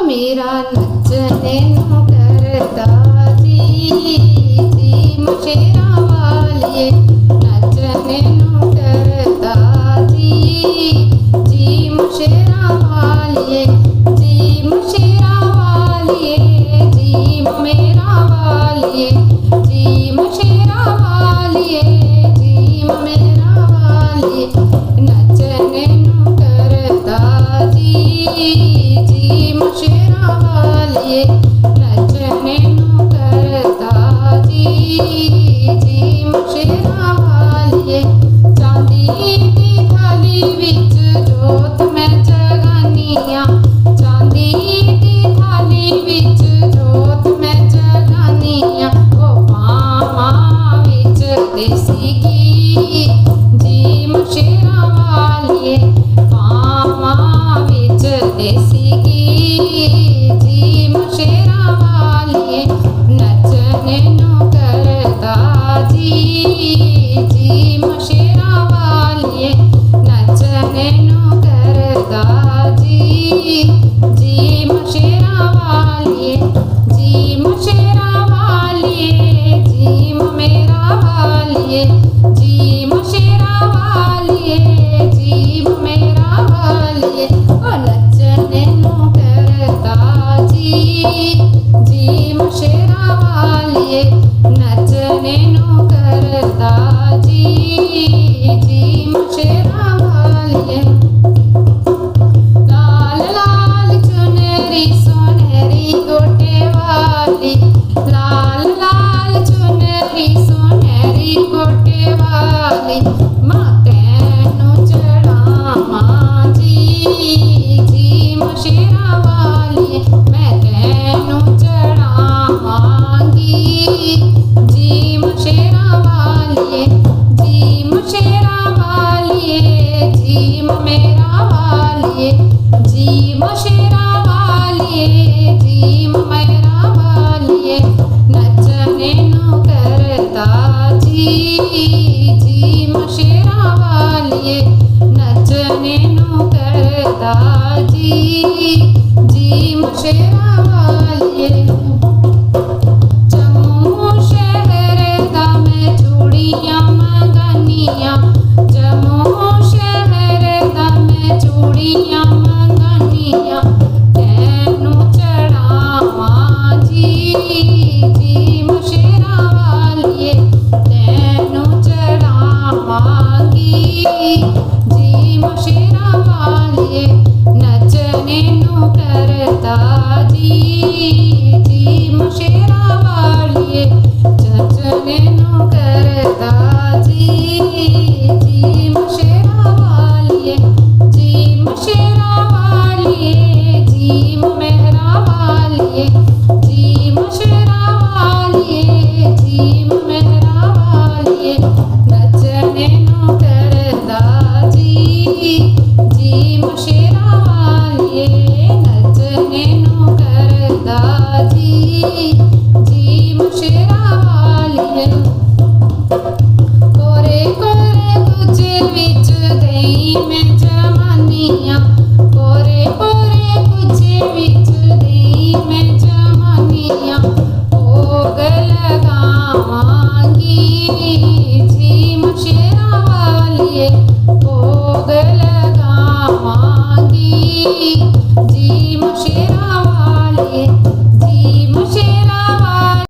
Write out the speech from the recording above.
मेरा नचने नु करता जी मशेरा वालिए नचने नु करता जी मशेरा वालिए मशेरा वालिए जी मेरा वालिए जी मशेरा वालिए जी मेरा वालिए नचने नु करता जी मशेरा वालिए नचने नु करता जी मशेरा वालिए चांदी दी थाली विच जोत मैं जगानिया चांदी दी थाली विच जोत मैं जगानिया ओ पामा विच देसी घी जी मशेरा वालिए पामा विच देसी घी जी मशेरा वालिए नचने नु करता जी मशेरा वालिए नचने नु करता जी मशेरा वालिए जी मशेरा वालिए जी मेरा वालिए जी मशेरा वालिए जी मेरा वालिए ओ नचने नु करता जी मशेरा वालिए नचने नु करता जी मशेरा वालिए लाल लाल चुनरी सोनेरी गोटे वाली लाल लाल चुनरी सोनेरी गोटे वाली माते नु चढ़ावा जी मशेरा वाली मैं तेनू चढ़ावांगी जी मशेरा वालिए जी मशेरा वालिए जी मेरा वालिए जी मशेरा वालिए जी मेरा वालिए नचने नु करता जी मशेरा वालिए नचने नु करता जी मशेरा वालिए जम्मू शहर दा मैं चूड़ियां मंगानिया जम्मू शहर दा मैं चूड़ियां मंगानिया तैनू चढ़ावा जी मशेरा वालिए तैनू चढ़ावांगी जी मशेरा वालिए नचने नु करता जी मशेरा वालिए नचने नु करता जी मशेरा वालिए जी मशेरा वालिए जी